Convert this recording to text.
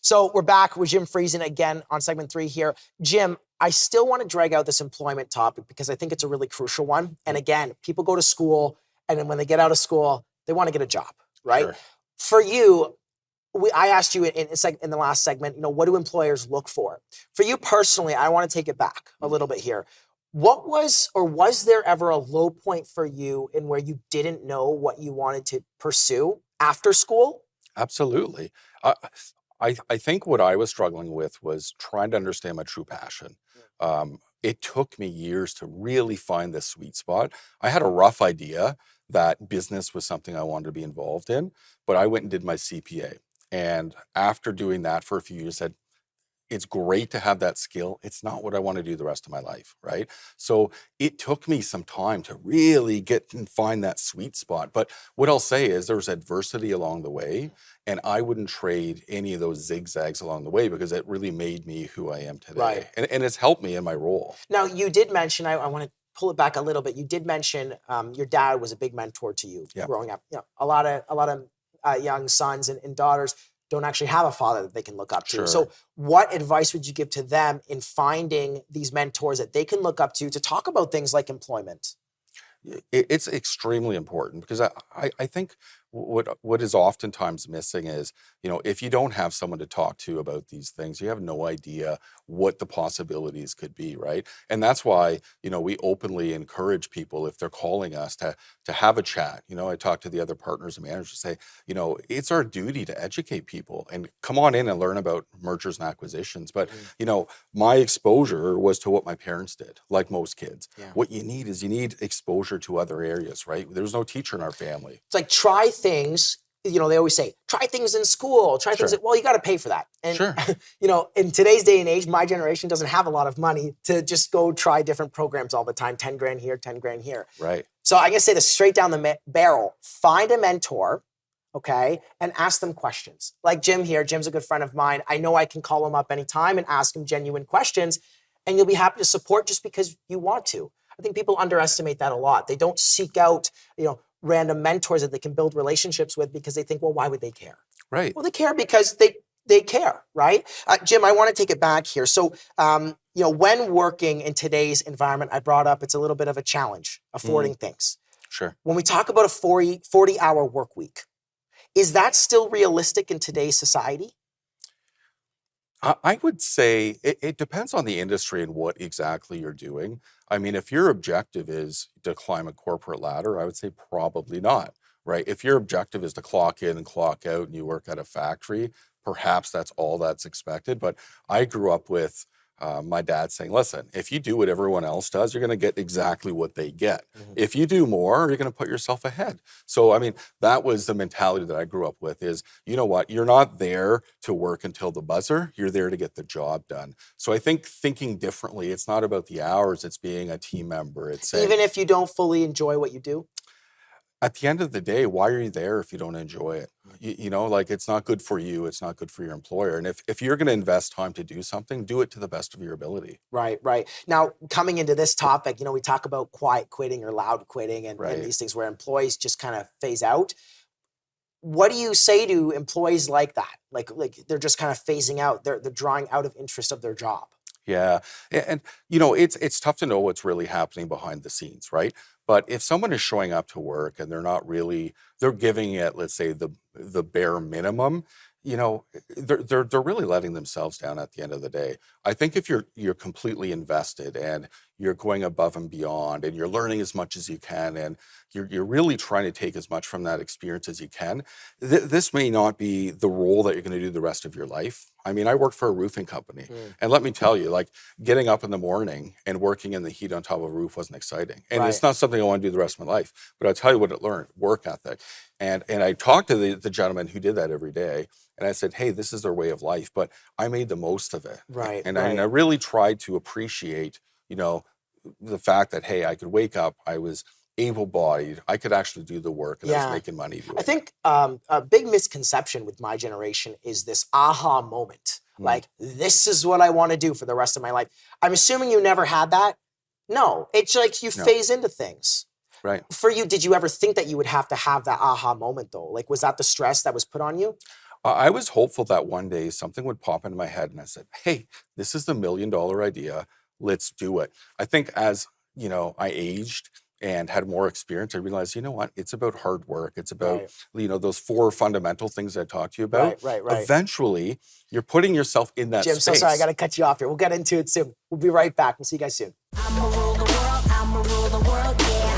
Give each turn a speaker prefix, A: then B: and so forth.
A: So we're back with Jim Friesen again on segment 3 here. Jim, I still want to drag out this employment topic because I think it's a really crucial one. And again, people go to school, and then when they get out of school, they want to get a job, right?
B: Sure.
A: For you, I asked you in the last segment, what do employers look for? For you personally, I want to take it back a little bit here. What was there ever a low point for you in where you didn't know what you wanted to pursue after school?
B: Absolutely. I think what I was struggling with was trying to understand my true passion. It took me years to really find this sweet spot. I had a rough idea that business was something I wanted to be involved in, but I went and did my CPA. And after doing that for a few years, said, it's great to have that skill. It's not what I want to do the rest of my life, right? So it took me some time to really get and find that sweet spot. But what I'll say is there was adversity along the way, and I wouldn't trade any of those zigzags along the way because it really made me who I am today.
A: Right.
B: And it's helped me in my role.
A: Now, you did mention, I want to pull it back a little bit. You did mention your dad was a big mentor to you growing up. A lot of young sons and daughters don't actually have a father that they can look up to.
B: Sure.
A: So what advice would you give to them in finding these mentors that they can look up to talk about things like employment?
B: It's extremely important because I think what is oftentimes missing is, if you don't have someone to talk to about these things, you have no idea what the possibilities could be, right? And that's why, we openly encourage people if they're calling us to have a chat. I talk to the other partners and managers, say, it's our duty to educate people and come on in and learn about mergers and acquisitions. But, my exposure was to what my parents did, like most kids.
A: Yeah.
B: What you need exposure to other areas, right? There's no teacher in our family.
A: It's like try things. They always say, try things in school, try things.
B: Sure.
A: Well, you got to pay for that. And,
B: Sure.
A: In today's day and age, my generation doesn't have a lot of money to just go try different programs all the time. 10 grand here, 10 grand here.
B: Right.
A: So I guess say this straight down the barrel, find a mentor, okay, and ask them questions. Like Jim here, Jim's a good friend of mine. I know I can call him up anytime and ask him genuine questions, and you'll be happy to support just because you want to. I think people underestimate that a lot. They don't seek out, random mentors that they can build relationships with because they think, well, why would they care?
B: Right.
A: Well, they care because they care, right? Jim, I want to take it back here. So, when working in today's environment, I brought up it's a little bit of a challenge affording things.
B: Sure.
A: When we talk about a 40-hour work week, is that still realistic in today's society?
B: I would say it depends on the industry and what exactly you're doing. I mean, if your objective is to climb a corporate ladder, I would say probably not, right? If your objective is to clock in and clock out and you work at a factory, perhaps that's all that's expected. But I grew up with my dad saying, listen, if you do what everyone else does, you're going to get exactly what they get. Mm-hmm. If you do more, you're going to put yourself ahead. So, I mean, that was the mentality that I grew up with is, you know what, you're not there to work until the buzzer, you're there to get the job done. So I think thinking differently, it's not about the hours, it's being a team member. It's
A: even if you don't fully enjoy what you do?
B: At the end of the day, why are you there if you don't enjoy it? It's not good for you. It's not good for your employer. And if you're going to invest time to do something, do it to the best of your ability.
A: Right. Now, coming into this topic, we talk about quiet quitting or loud quitting and these things where employees just kind of phase out. What do you say to employees like that? Like they're just kind of phasing out. They're drawing out of interest of their job.
B: Yeah. And it's tough to know what's really happening behind the scenes, right? But if someone is showing up to work and they're giving it, let's say, the bare minimum, they're really letting themselves down at the end of the day. I think if you're completely invested and you're going above and beyond and you're learning as much as you can and you're really trying to take as much from that experience as you can, this may not be the role that you're going to do the rest of your life. I mean, I worked for a roofing company, and let me tell you, getting up in the morning and working in the heat on top of a roof wasn't exciting. And It's not something I want to do the rest of my life. But I'll tell you what it learned, work ethic. And I talked to the gentleman who did that every day, and I said, hey, this is their way of life, but I made the most of it.
A: Right.
B: And I really tried to appreciate, the fact that, hey, I could wake up, I was able-bodied, I could actually do the work, and I was making money doing it.
A: I think a big misconception with my generation is this aha moment. Like, this is what I want to do for the rest of my life. I'm assuming you never had that. No, it's like you phase into things.
B: Right.
A: For you, did you ever think that you would have to have that aha moment though? Like, was that the stress that was put on you?
B: I was hopeful that one day something would pop into my head and I said, hey, this is the $1 million idea. Let's do it. I think as, I aged and had more experience, I realized, you know what? It's about hard work. It's about,
A: Right.
B: those 4 fundamental things I talked to you about.
A: Right.
B: Eventually, you're putting yourself in that
A: Jim,
B: space.
A: so sorry, I got to cut you off here. We'll get into it soon. We'll be right back. We'll see you guys soon.
C: I'ma rule the world, yeah.